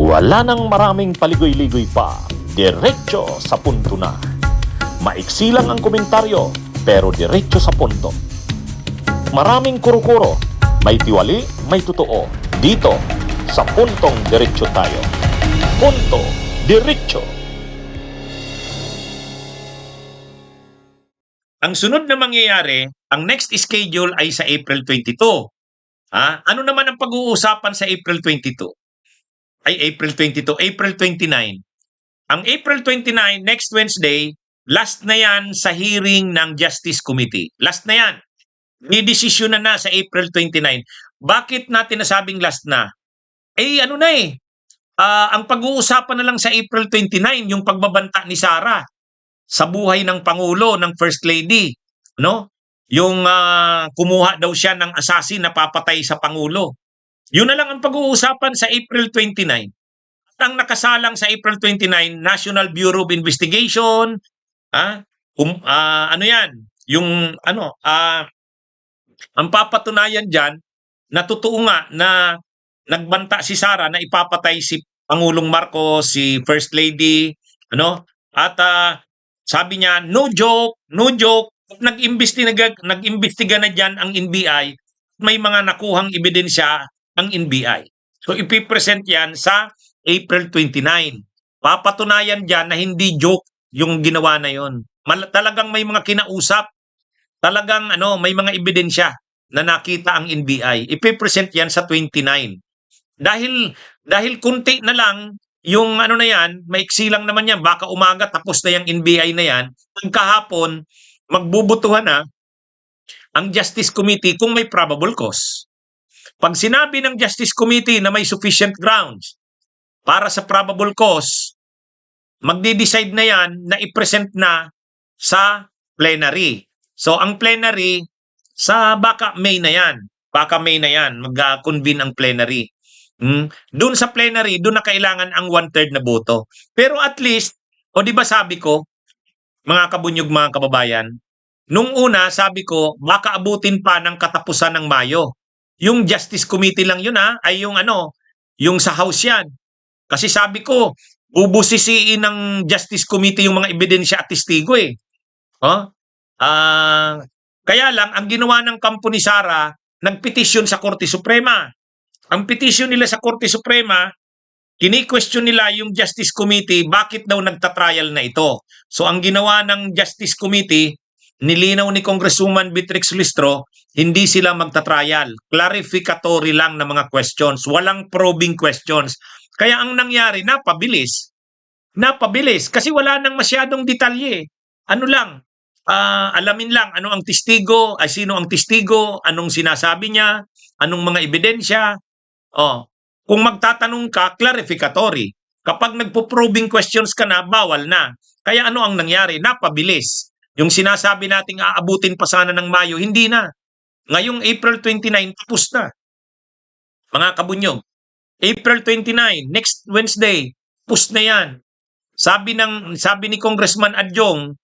Wala nang maraming paligoy-ligoy pa, diretso sa punto na. Maiksi lang ang komentaryo, pero diretso sa punto. Maraming kuro-kuro, may tiwali, may totoo. Dito, sa puntong diretso tayo. Punto, diretso. Ang sunod na mangyayari, ang next schedule ay sa April 22. Ano naman ang pag-uusapan sa April 22? April 22, April 29. Ang April 29, next Wednesday, last na yan sa hearing ng Justice Committee. Last na yan. Didesisyonan na sa April 29. Bakit natin nasabing last na? Ang pag-uusapan na lang sa April 29, yung pagbabanta ni Sara sa buhay ng Pangulo, ng First Lady. No? Yung kumuha daw siya ng assassin na papatay sa Pangulo. Yun na lang ang pag-uusapan sa April 29. At ang nakasalang sa April 29, National Bureau of Investigation, ang papatunayan dyan, na totoo nga na nagbanta si Sara na ipapatay si Pangulong Marcos, si First Lady, at sabi niya, no joke, no joke. Nag-imbestiga na dyan ang NBI, may mga nakuhang ebidensya ang NBI. So ipipresent yan sa April 29. Papatunayan dyan na hindi joke yung ginawa na yon. Talagang may mga kinausap, talagang may mga ebidensya na nakita ang NBI. Ipipresent yan sa 29. Dahil kunti na lang yung na yan, maiksi lang naman yan, baka umaga tapos na yung NBI na yan, kahapon magbubutuhan na ang Justice Committee kung may probable cause. Pag sinabi ng Justice Committee na may sufficient grounds para sa probable cause, magde-decide na yan na i-present na sa plenary. So ang plenary, baka May na yan. Mag-convene ang plenary. Doon sa plenary, doon na kailangan ang 1/3 na boto. Pero at least, di ba sabi ko, mga kabunyog, mga kababayan, nung una sabi ko, baka abutin pa ng katapusan ng Mayo. Yung Justice Committee lang yun ay yung sa House yan. Kasi sabi ko, bubusisiin ng Justice Committee yung mga ebidensya at testigo Kaya lang, ang ginawa ng kampo ni Sara, nagpetisyon sa Korte Suprema. Ang petisyon nila sa Korte Suprema, kini-question nila yung Justice Committee, bakit daw nagtatrial na ito. So ang ginawa ng Justice Committee, nilinaw ni Congresswoman Beatrix Listro, hindi sila magtatrial. Clarificatory lang na mga questions. Walang probing questions. Kaya ang nangyari, napabilis. Kasi wala nang masyadong detalye. Alamin lang ano ang testigo, sino ang testigo, anong sinasabi niya, anong mga ebidensya. Kung magtatanong ka, clarificatory. Kapag nagpo-probing questions ka na, bawal na. Kaya ano ang nangyari? Napabilis. Yung sinasabi nating aabutin pa sana ng Mayo, hindi na. Ngayong April 29, tapos na. Mga kabunyog, April 29, next Wednesday, tapos na yan. Sabi ni Congressman Adjong,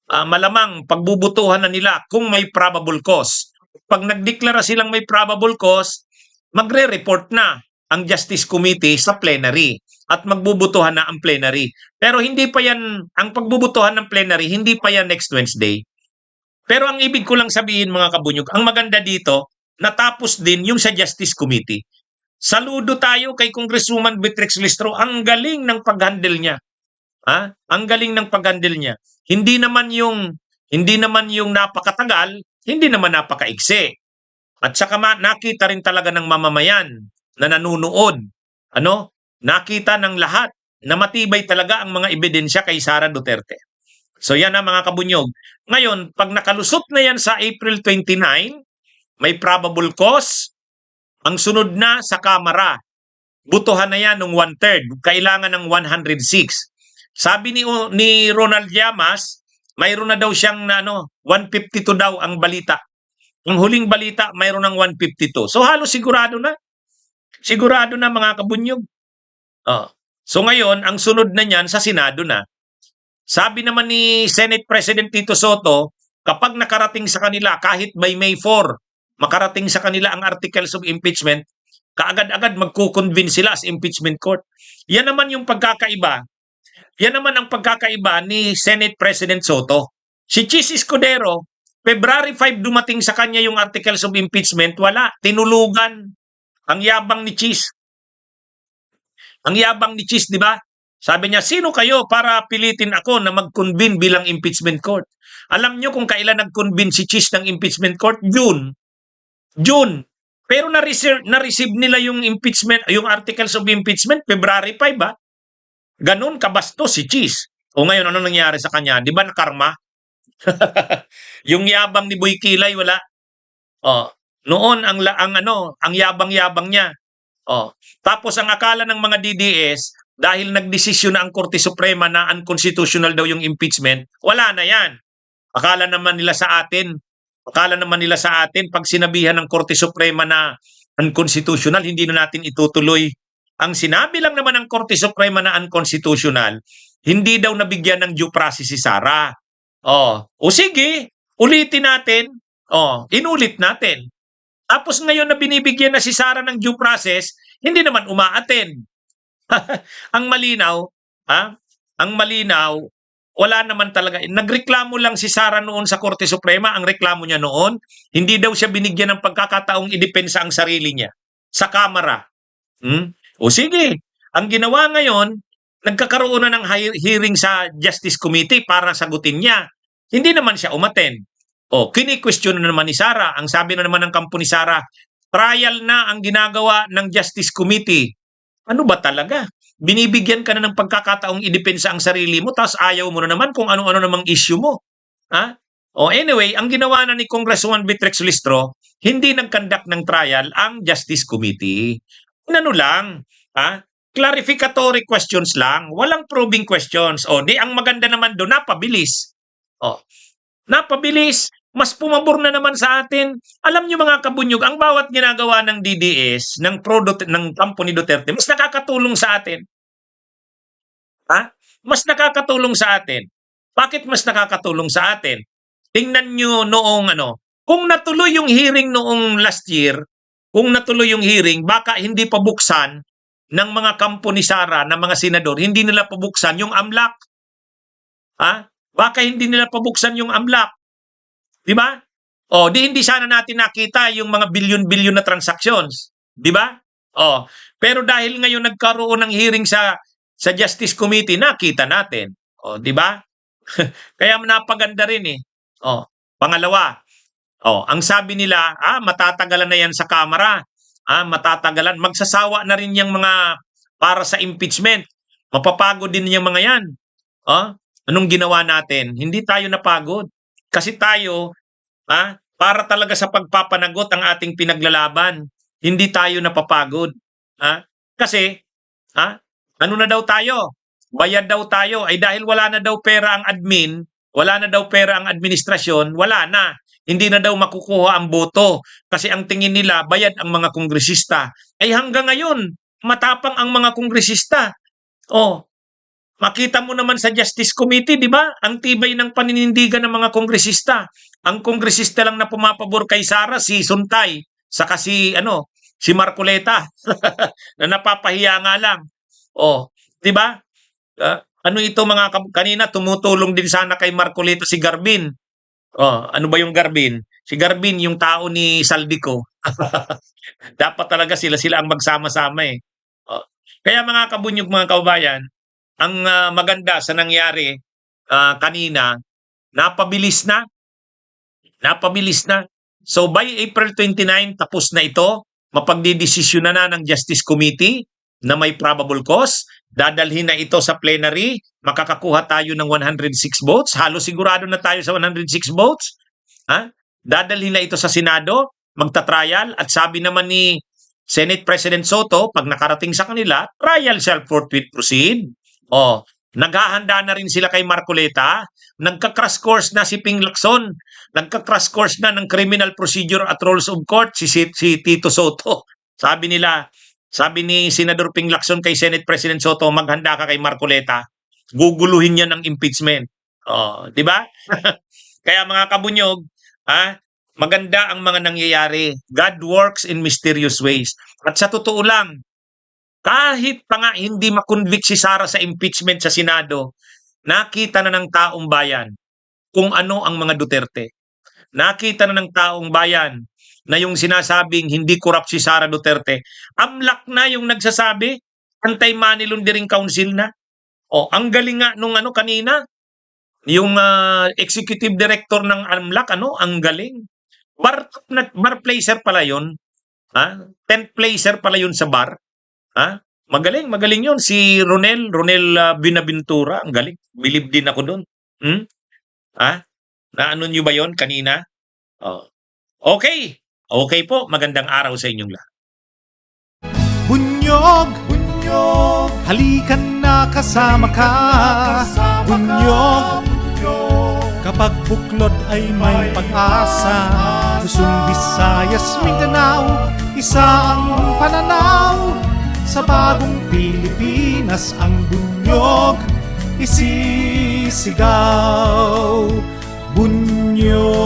malamang pagbubutuhan na nila kung may probable cause. Pag nagdeklara silang may probable cause, magre-report na ang Justice Committee sa plenary at magbubutuhan na ang plenary. Pero hindi pa yan, ang pagbubutuhan ng plenary, hindi pa yan next Wednesday. Pero ang ibig ko lang sabihin, mga kabunyog, ang maganda dito, natapos din yung sa Justice Committee. Saludo tayo kay Congresswoman Beatrix Listro. Ang galing ng pag-handle niya. Ang galing ng pag-handle niya. Hindi naman yung napakatagal, hindi naman napakaigsi. At saka nakita rin talaga ng mamamayan na nanunood. Nakita ng lahat na matibay talaga ang mga ebidensya kay Sara Duterte. So yan mga kabunyog. Ngayon, pag nakalusot na yan sa April 29, may probable cause, ang sunod na sa Kamara, butuhan na yan ng 1/3, kailangan ng 106. Sabi ni Ronald Llamas, mayroon na daw siyang 152 daw ang balita. Ang huling balita, mayroon ng 152. So halos sigurado na. Sigurado na mga kabunyog. So ngayon, ang sunod na niyan sa Senado na. Sabi naman ni Senate President Tito Soto, kapag nakarating sa kanila, kahit by May 4, makarating sa kanila ang articles of impeachment, kaagad-agad magkukonvince sila sa impeachment court. Yan naman yung pagkakaiba. Yan naman ang pagkakaiba ni Senate President Soto. Si Chis Escudero, February 5 dumating sa kanya yung articles of impeachment, wala, tinulugan. Ang yabang ni Chis. Ang yabang ni Chis, di ba? Sabi niya, sino kayo para pilitin ako na mag-convene bilang impeachment court? Alam niyo kung kailan nag-convene si Chis ng impeachment court? June. June. Pero na-receive nila yung impeachment, yung articles of impeachment, February 5, ba? Ganun kabastos si Chis. O ngayon, ano nangyari sa kanya? Di ba nakarma? Yung yabang ni Boy Kilay, wala. Oh, noon ang yabang-yabang niya. Oh, tapos ang akala ng mga DDS dahil nagdesisyon na ang Korte Suprema na unconstitutional daw yung impeachment, wala na 'yan. Akala naman nila sa atin pag sinabihan ng Korte Suprema na unconstitutional, hindi na natin itutuloy. Ang sinabi lang naman ng Korte Suprema na unconstitutional, hindi daw nabigyan ng due process si Sara. Oh, o sige, ulitin natin. Oh, inulit natin. Tapos ngayon na binibigyan na si Sara ng due process, hindi naman umaattend. Ang malinaw, ang malinaw, wala naman talaga. Nagreklamo lang si Sara noon sa Korte Suprema. Ang reklamo niya noon, hindi daw siya binigyan ng pagkakataong idepensa ang sarili niya sa Kamara. O sige, ang ginawa ngayon, nagkakaroon na ng hearing sa Justice Committee para sagutin niya. Hindi naman siya umattend. O, kini-question na naman ni Sara. Ang sabi na naman ng kampo ni Sara, trial na ang ginagawa ng Justice Committee. Ano ba talaga? Binibigyan ka na ng pagkakataong idepensa ang sarili mo, tapos ayaw mo na naman kung ano-ano namang issue mo. Ha? O anyway, ang ginawa na ni Congresswoman Beatrix Listro, hindi nag-conduct ng trial ang Justice Committee. Ano lang, clarificatory questions lang, walang probing questions. O, di ang maganda naman doon, napabilis. O, napabilis, mas pumabor na naman sa atin. Alam niyo mga kabunyog, ang bawat ginagawa ng DDS, ng kampo ni Duterte, mas nakakatulong sa atin. Mas nakakatulong sa atin. Bakit mas nakakatulong sa atin? Tingnan niyo noong kung natuloy yung hearing noong last year, baka hindi pa buksan ng mga kampo ni Sara, ng mga senador, hindi nila pabuksan yung AMLAC. Baka hindi nila pabuksan yung AMLAC. Di ba? O, di hindi sana natin nakita yung mga bilyon-bilyon na transactions. Di ba? O, pero dahil ngayon nagkaroon ng hearing sa Justice Committee, nakita natin. O, di ba? Kaya napaganda rin eh. O, pangalawa, ang sabi nila, matatagalan na yan sa Kamara. Matatagalan. Magsasawa na rin yung mga para sa impeachment. Mapapagod din yung mga yan. Anong ginawa natin? Hindi tayo napagod. Kasi tayo, para talaga sa pagpapanagot ang ating pinaglalaban. Hindi tayo napapagod. Kasi, ano na daw tayo? Bayad daw tayo. Ay dahil wala na daw pera ang admin, wala na daw pera ang administrasyon, wala na. Hindi na daw makukuha ang boto. Kasi ang tingin nila, bayad ang mga kongresista. Ay hanggang ngayon, matapang ang mga kongresista. Makita mo naman sa Justice Committee, di ba? Ang tibay ng paninindigan ng mga kongresista. Ang kongresista lang na pumapabor kay Sara, si Suntay, saka si Marcoleta, na napapahiya nga lang. Di ba? Ano ito kanina tumutulong din sana kay Marcoleta si Garbin. Ano ba yung Garbin? Si Garbin, yung tao ni Saldico. Dapat talaga sila ang magsama-sama eh. Kaya mga kabunyog, mga kababayan, ang maganda sa nangyari kanina, napabilis na. So by April 29, tapos na ito. Mapagdidesisyon na ng Justice Committee na may probable cause. Dadalhin na ito sa plenary. Makakakuha tayo ng 106 votes. Halos sigurado na tayo sa 106 votes. Dadalhin na ito sa Senado. Magta-trial. At sabi naman ni Senate President Soto, pag nakarating sa kanila, trial shall forthwith proceed. Naghahanda na rin sila kay Marcoleta. Nagka-crash course na si Ping Lacson. Nagka-crash course na ng Criminal Procedure at Rules of Court si Tito Soto. Sabi ni Senador Ping Lacson kay Senate President Soto, maghanda ka kay Marcoleta. Guguluhin niya ng impeachment. Di ba? Kaya mga kabunyog, Maganda ang mga nangyayari. God works in mysterious ways. At sa totoo lang, kahit pa nga hindi makonvict si Sara sa impeachment sa Senado, nakita na ng taong bayan kung ano ang mga Duterte. Nakita na ng taong bayan na yung sinasabing hindi corrupt si Sara Duterte, amlak na yung nagsasabi, anti-money laundering council na. O, ang galing nga nung kanina, yung executive director ng AMLAC, ang galing. Bar placer pala yun. Ha? 10th placer pala yun sa bar. Ha? Magaling yun. Si Ronel Binaventura, ang galing. Believe din ako doon. Ha? Naano nyo ba yon kanina? Oh. Okay. Okay po. Magandang araw sa inyong lahat. Bunyog, bunyog, halikan na kasama ka. Bunyog, kapag buklod ay may pag-asa. Luzon, Visayas, Mindanao, isa ang pananaw. Sa bagong Pilipinas ang bunyog isisigaw. Bunyog.